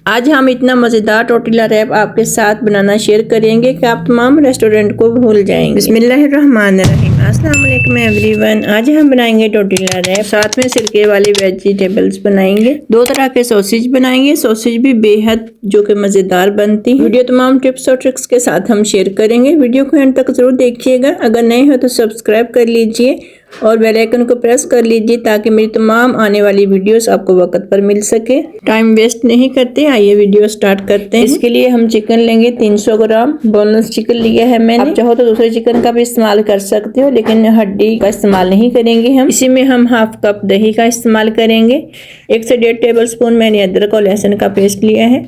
आज हम इतना मज़ेदार टोटिला रैप आपके साथ बनाना शेयर करेंगे कि आप तमाम रेस्टोरेंट को भूल जाएंगे। बिस्मिल्लाहिर्रहमानिर्रहीम। अस्सलाम वालेकुम एवरीवन। आज हम बनाएंगे टोटिला रैप, साथ में सिरके वाली वेजिटेबल्स बनाएंगे। दो तरह के सॉसेज बनाएंगे, सॉसेज भी बेहद जो कि मज़ेदार बनती है। वीडियो तमाम टिप्स और ट्रिक्स के साथ हम शेयर करेंगे। वीडियो को एंड तक जरूर देखिएगा। अगर नए हो तो सब्सक्राइब कर लीजिए और बेल आइकन को प्रेस कर लीजिए ताकि मेरी तमाम आने वाली वीडियोस आपको वक्त पर मिल सके। टाइम वेस्ट नहीं करते, आइए वीडियो स्टार्ट करते हैं। इसके लिए हम चिकन लेंगे 300 ग्राम। बोनलेस चिकन लिया है मैंने। आप चाहो तो दूसरे चिकन का भी इस्तेमाल कर सकते हो, लेकिन हड्डी का इस्तेमाल नहीं करेंगे हम। इसी में हम हाफ कप दही का इस्तेमाल करेंगे। 1 से 1.5 टेबल स्पून मैंने अदरक और लहसुन का पेस्ट लिया है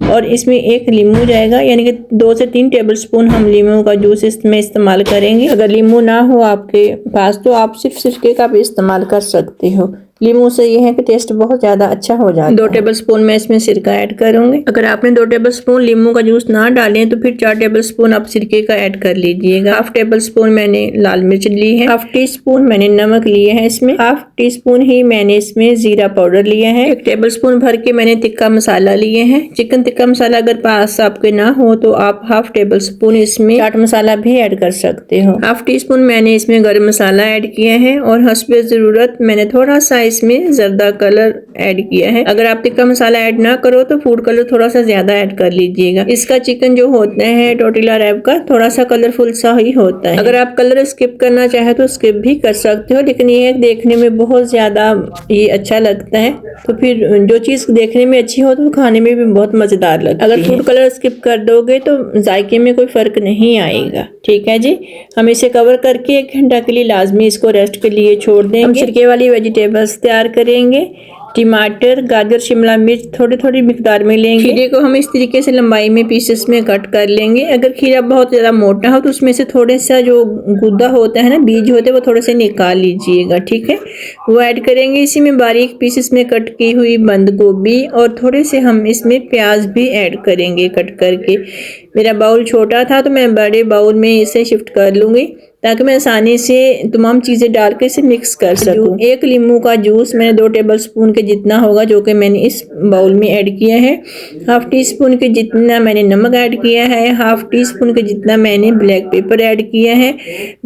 और इसमें एक लीमू जाएगा, यानी कि 2 से 3 टेबल स्पून हम लीमू का जूस इसमें इस्तेमाल करेंगे। अगर लीमू ना हो आपके पास तो आप सिर्फ सिरके का भी इस्तेमाल कर सकते हो। लीमू से यह है कि टेस्ट बहुत ज़्यादा अच्छा हो जाता है। 2 टेबल स्पून मैं इसमें सिरका ऐड करूंगी। अगर आपने 2 टेबल स्पून लीमू का जूस ना डालें तो फिर 4 टेबल स्पून आप सिरके का ऐड कर लीजिएगा। हाफ टेबल स्पून मैंने लाल मिर्च ली है। हाफ टी स्पून मैंने नमक लिया है। इसमें हाफ टी स्पून ही मैंने इसमें जीरा पाउडर लिया है। 1 टेबल स्पून भर के मैंने तिक्का मसाला लिए है। चिकन तिक्का मसाला अगर पास आपके ना हो तो आप हाफ टेबल स्पून इसमें चाट मसाला भी ऐड कर सकते हो। हाफ टी स्पून मैंने इसमें गरम मसाला ऐड किया है और हस्बे जरूरत मैंने थोड़ा सा इसमें जर्दा कलर ऐड किया है। अगर आप तिक्का मसाला ऐड ना करो तो फूड कलर थोड़ा सा ज्यादा ऐड कर लीजिएगा। इसका चिकन जो होता है टोटिला रैप का थोड़ा सा कलरफुल सा ही होता है। अगर आप कलर स्किप करना चाहे तो स्किप भी कर सकते हो, लेकिन ये देखने में बहुत ज्यादा ये अच्छा लगता है। तो फिर जो चीज देखने में अच्छी हो तो खाने में भी बहुत मजेदार लगती है। अगर फूड कलर स्किप कर दोगे तो जायके में कोई फर्क नहीं आएगा। ठीक है जी। हम इसे कवर करके 1 घंटा के लिए लाजमी इसको रेस्ट के लिए छोड़ देंगे। हम सिरके वाली वेजिटेबल्स तैयार करेंगे। टमाटर, गाजर, शिमला मिर्च थोड़ी थोड़ी मिकदार में लेंगे। खीरे को हम इस तरीके से लंबाई में पीसेस में कट कर लेंगे। अगर खीरा बहुत ज़्यादा मोटा हो तो उसमें से थोड़े सा जो गुद्दा होता है ना, बीज होते हैं, वो थोड़े से निकाल लीजिएगा। ठीक है, वो ऐड करेंगे। इसी में बारीक पीसेस में कट की हुई बंद गोभी और थोड़े से हम इसमें प्याज भी ऐड करेंगे कट करके। मेरा बाउल छोटा था तो मैं बड़े बाउल में इसे शिफ्ट कर लूँगी ताकि मैं आसानी से तमाम चीज़ें डाल के इसे मिक्स कर सकूं। 1 लीमू का जूस मैंने 2 टेबल स्पून के जितना होगा जो कि मैंने इस बाउल में ऐड किया है। हाफ टी स्पून के जितना मैंने नमक ऐड किया है। हाफ टी स्पून के जितना मैंने ब्लैक पेपर ऐड किया है।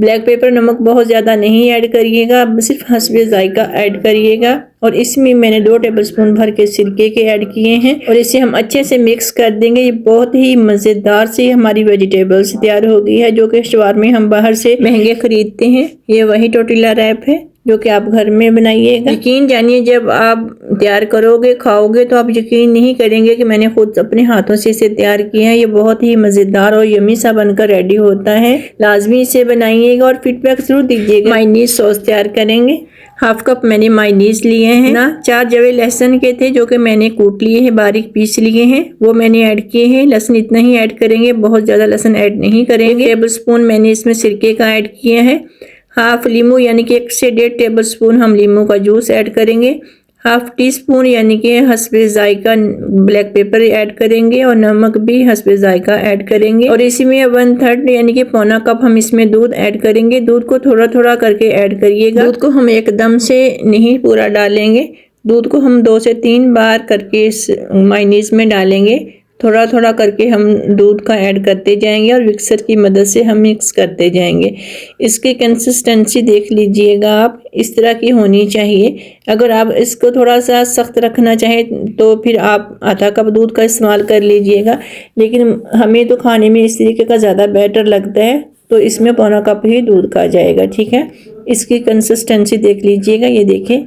ब्लैक पेपर नमक बहुत ज़्यादा नहीं ऐड करिएगा, सिर्फ हस्बे जायका ऐड करिएगा। और इसमें मैंने 2 टेबल स्पून भर के सिरके के ऐड किए हैं और इसे हम अच्छे से मिक्स कर देंगे। ये बहुत ही मज़ेदार सी हमारी वेजिटेबल्स तैयार हो गई है, जो कि शवार में हम बाहर से महंगे खरीदते हैं। ये वही टोटिला रैप है जो कि आप घर में बनाइएगा। यकीन जानिए, जब आप तैयार करोगे खाओगे तो आप यकीन नहीं करेंगे कि मैंने खुद अपने हाथों से इसे तैयार किया है। ये बहुत ही मज़ेदार और यमी सा बनकर रेडी होता है। लाजमी इसे बनाइएगा और फीडबैक जरूर दीजिएगा। मायोनीज सॉस तैयार करेंगे। हाफ कप मैंने मायोनीज लिए हैं ना। 4 जवे लहसुन के थे जो कि मैंने कूट लिए हैं, बारीक पीस लिए हैं, वो मैंने ऐड किए हैं। लहसुन इतना ही ऐड करेंगे, बहुत ज़्यादा लहसुन ऐड नहीं करेंगे। 1 टेबल स्पून मैंने इसमें सिरके का ऐड किया है। हाफ लीमू यानी कि 1 से 1.5 टेबल स्पून हम लीमू का जूस ऐड करेंगे। हाफ टी स्पून यानी कि हस्बे जायका ब्लैक पेपर ऐड करेंगे और नमक भी हस्बे जायका ऐड करेंगे। और इसी में 1/3 यानी कि पौना कप हम इसमें दूध ऐड करेंगे। दूध को थोड़ा थोड़ा करके ऐड करिएगा। दूध को हम एकदम से नहीं पूरा डालेंगे, दूध को हम 2 से 3 बार करके इस मायोनीज में डालेंगे। थोड़ा थोड़ा करके हम दूध का ऐड करते जाएंगे और मिक्सर की मदद से हम मिक्स करते जाएंगे। इसकी कंसिस्टेंसी देख लीजिएगा आप, इस तरह की होनी चाहिए। अगर आप इसको थोड़ा सा सख्त रखना चाहें तो फिर आप आधा कप दूध का इस्तेमाल कर लीजिएगा, लेकिन हमें तो खाने में इस तरीके का ज़्यादा बेटर लगता है तो इसमें पौना कप ही दूध का जाएगा। ठीक है, इसकी कंसिस्टेंसी देख लीजिएगा। ये देखें,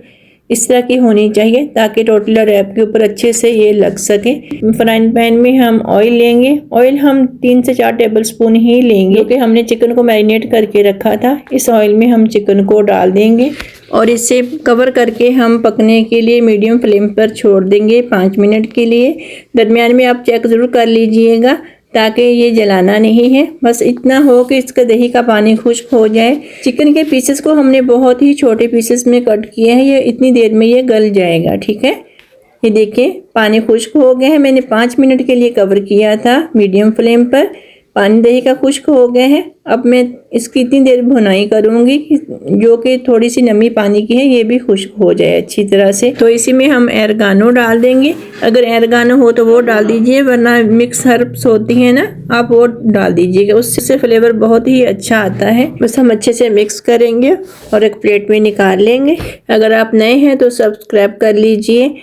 इस तरह की होनी चाहिए ताकि टोटिला रैप के ऊपर अच्छे से ये लग सके। फ्राइंग पैन में हम ऑयल लेंगे। ऑयल हम 3 से 4 टेबल स्पून ही लेंगे क्योंकि हमने चिकन को मैरिनेट करके रखा था। इस ऑयल में हम चिकन को डाल देंगे और इसे कवर करके हम पकने के लिए मीडियम फ्लेम पर छोड़ देंगे 5 मिनट के लिए। दरमियान में आप चेक ज़रूर कर लीजिएगा ताकि ये जलाना नहीं है। बस इतना हो कि इसका दही का पानी खुश्क हो जाए। चिकन के पीसेस को हमने बहुत ही छोटे पीसेस में कट किया है, ये इतनी देर में ये गल जाएगा। ठीक है, ये देखिए पानी खुश्क हो गया है। मैंने 5 मिनट के लिए कवर किया था मीडियम फ्लेम पर। पानी दही का खुश्क हो गया है। अब मैं इसकी इतनी देर भुनाई करूँगी कि जो कि थोड़ी सी नमी पानी की है ये भी खुश्क हो जाए अच्छी तरह से। तो इसी में हम एरगानो डाल देंगे। अगर एरगानो हो तो वो डाल दीजिए, वरना मिक्स हर्ब्स होती हैं ना, आप वो डाल दीजिएगा, उससे फ्लेवर बहुत ही अच्छा आता है। बस हम अच्छे से मिक्स करेंगे और एक प्लेट में निकाल लेंगे। अगर आप नए हैं तो सब्सक्राइब कर लीजिए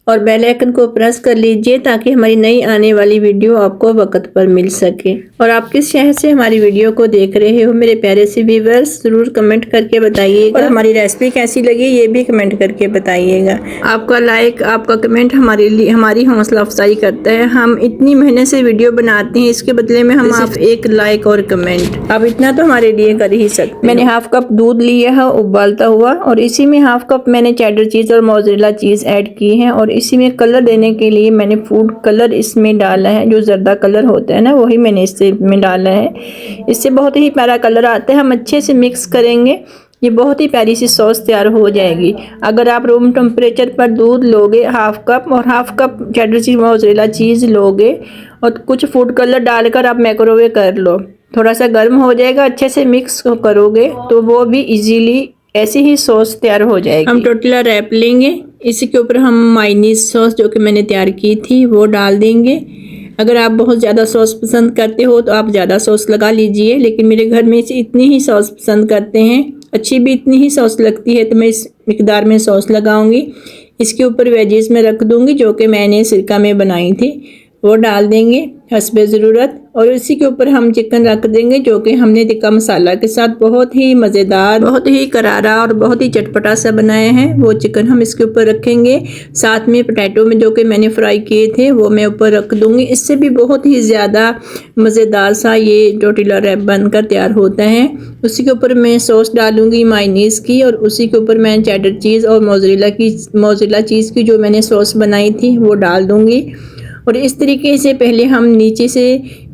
और बेल आइकन को प्रेस कर लीजिए ताकि हमारी नई आने वाली वीडियो आपको वक्त पर मिल सके। और आप किस शहर से हमारी वीडियो को देख रहे हो मेरे प्यारे से व्यूअर्स, जरूर कमेंट करके बताइएगा। और हमारी रेसिपी कैसी लगी ये भी कमेंट करके बताइएगा। आपका लाइक, आपका कमेंट हमारे लिए हमारी हौसला अफजाई करता है। हम इतनी मेहनत से वीडियो बनाते हैं, इसके बदले में हम आप एक लाइक और कमेंट, आप इतना तो हमारे लिए कर ही सकते। मैंने हाफ कप दूध लिया है उबालता हुआ, और इसी में हाफ कप मैंने चेडर चीज और मोज़रेला चीज ऐड की है। और इसी में कलर देने के लिए मैंने फूड कलर इसमें डाला है, जो जर्दा कलर होता है ना, वही मैंने इसमें डाला है। इससे बहुत ही प्यारा कलर आता है। हम अच्छे से मिक्स करेंगे, ये बहुत ही प्यारी सी सॉस तैयार हो जाएगी। अगर आप रूम टेम्परेचर पर दूध लोगे हाफ कप और हाफ कप चेडर चीज मोज़रेला चीज़ लोगे और कुछ फूड कलर डालकर आप माइक्रोवेव कर लो, थोड़ा सा गर्म हो जाएगा, अच्छे से मिक्स करोगे तो वो भी इजीली ऐसी ही सॉस तैयार हो जाएगी। हम टोर्टिला रैप लेंगे, इसी के ऊपर हम मायोनीज सॉस जो कि मैंने तैयार की थी वो डाल देंगे। अगर आप बहुत ज़्यादा सॉस पसंद करते हो तो आप ज़्यादा सॉस लगा लीजिए, लेकिन मेरे घर में से इतनी ही सॉस पसंद करते हैं, अच्छी भी इतनी ही सॉस लगती है, तो मैं इस मिकदार में सॉस लगाऊंगी। इसके ऊपर वेजिस में रख दूंगी जो कि मैंने सिरका में बनाई थी, वो डाल देंगे हस्बे ज़रूरत। और इसी के ऊपर हम चिकन रख देंगे जो कि हमने टिक्का मसाला के साथ बहुत ही मज़ेदार, बहुत ही करारा और बहुत ही चटपटा सा बनाया है। वो चिकन हम इसके ऊपर रखेंगे, साथ में पोटैटो में जो कि मैंने फ्राई किए थे वो मैं ऊपर रख दूंगी। इससे भी बहुत ही ज़्यादा मज़ेदार सा ये टोर्टिला रैप बनकर तैयार होता है। उसी के ऊपर मैं सॉस डालूंगी मायोनीज़ की, और उसी के ऊपर मैं चेडर चीज़ और मोज़रेला चीज़ की जो मैंने सॉस बनाई थी वो डाल दूंगी। और इस तरीके से पहले हम नीचे से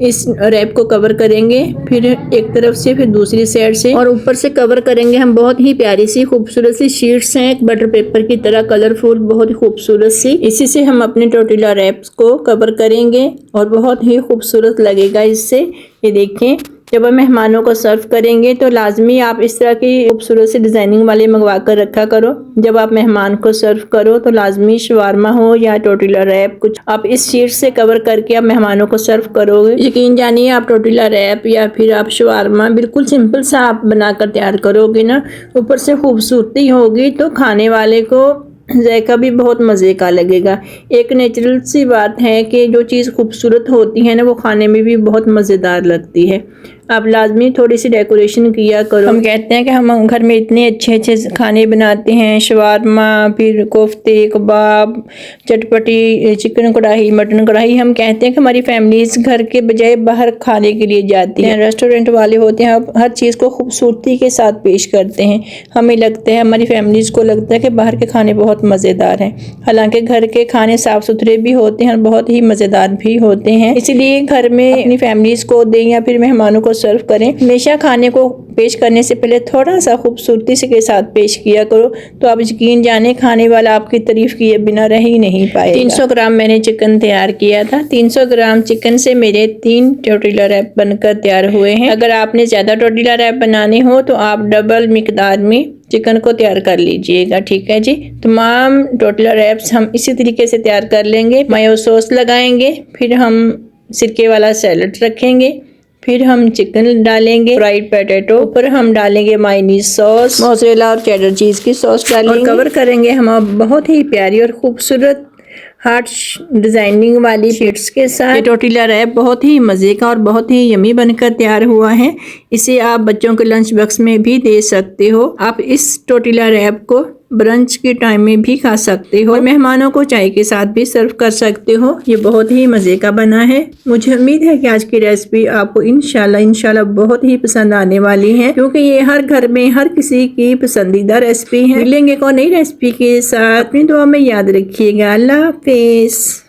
इस रैप को कवर करेंगे, फिर एक तरफ से फिर दूसरी साइड से, और ऊपर से कवर करेंगे हम बहुत ही प्यारी सी खूबसूरत सी शीट्स हैं, एक बटर पेपर की तरह कलरफुल, बहुत ही खूबसूरत सी। इसी से हम अपने टोर्टिला रैप्स को कवर करेंगे और बहुत ही खूबसूरत लगेगा इससे। ये देखें, जब हम मेहमानों को सर्व करेंगे तो लाजमी आप इस तरह की खूबसूरत से डिज़ाइनिंग वाले मंगवा कर रखा करो। जब आप मेहमान को सर्व करो तो लाजमी शवारमा हो या टोर्टिला रैप, कुछ आप इस शीट से कवर करके आप मेहमानों को सर्व करोगे, यकीन जानिए आप टोर्टिला रैप या फिर आप शवारमा बिल्कुल सिंपल सा आप बनाकर तैयार करोगे ना, ऊपर से खूबसूरती होगी तो खाने वाले को जायका भी बहुत मज़े का लगेगा। एक नेचुरल सी बात है कि जो चीज़ खूबसूरत होती है ना वो खाने में भी बहुत मज़ेदार लगती है। आप लाजमी थोड़ी सी डेकोरेशन किया करो। हम कहते हैं कि हम घर में इतने अच्छे अच्छे खाने बनाते हैं, शवारमा, फिर कोफ्ते, कबाब, चटपटी, चिकन कढ़ाई, मटन कढ़ाई। हम कहते हैं कि हमारी फैमिलीज घर के बजाय बाहर खाने के लिए जाती हैं। रेस्टोरेंट वाले होते हैं हर चीज़ को खूबसूरती के साथ पेश करते हैं। हमें लगता है, हमारी फैमिलीज को लगता है कि बाहर के खाने बहुत मज़ेदार हैं, हालांकि घर के खाने साफ़ सुथरे भी होते हैं, बहुत ही मज़ेदार भी होते हैं। इसलिए घर में अपनी फैमिलीज को दें या फिर मेहमानों को सर्व करें, हमेशा खाने को पेश करने से पहले थोड़ा सा खूबसूरती से के साथ पेश किया करो, तो आप यकीन जाने खाने वाला आपकी तारीफ किए बिना रह ही नहीं पाएगा। 300 ग्राम मैंने चिकन तैयार किया था। 300 ग्राम चिकन से मेरे 3 टोर्टिला रैप बनकर तैयार हुए हैं। अगर आपने ज़्यादा टोर्टिला रैप बनाने हो तो आप डबल मिकदार में चिकन को तैयार कर लीजिएगा, ठीक है जी। तमाम टोर्टिला रैप्स हम इसी तरीके से तैयार कर लेंगे। मायो सॉस लगाएंगे, फिर हम सिरके वाला सैलड रखेंगे, फिर हम चिकन डालेंगे, फ्राइड पोटैटो, ऊपर हम डालेंगे मायोनीज सॉस, मोज़रेला और चेडर चीज़ की सॉस डालेंगे और कवर करेंगे हम बहुत ही प्यारी और खूबसूरत हार्ट डिज़ाइनिंग वाली शीट्स के साथ। ये टोर्टिला रैप बहुत ही मज़े का और बहुत ही यमी बनकर तैयार हुआ है। इसे आप बच्चों के लंच बॉक्स में भी दे सकते हो। आप इस टोर्टिला रैप को ब्रंच के टाइम में भी खा सकते हो और मेहमानों को चाय के साथ भी सर्व कर सकते हो। ये बहुत ही मज़े का बना है। मुझे उम्मीद है कि आज की रेसिपी आपको इंशाल्लाह बहुत ही पसंद आने वाली है, क्योंकि ये हर घर में हर किसी की पसंदीदा रेसिपी है। मिलेंगे को नई रेसिपी के साथ, अपनी दुआ में याद रखिएगा। अल्लाह हाफिज़।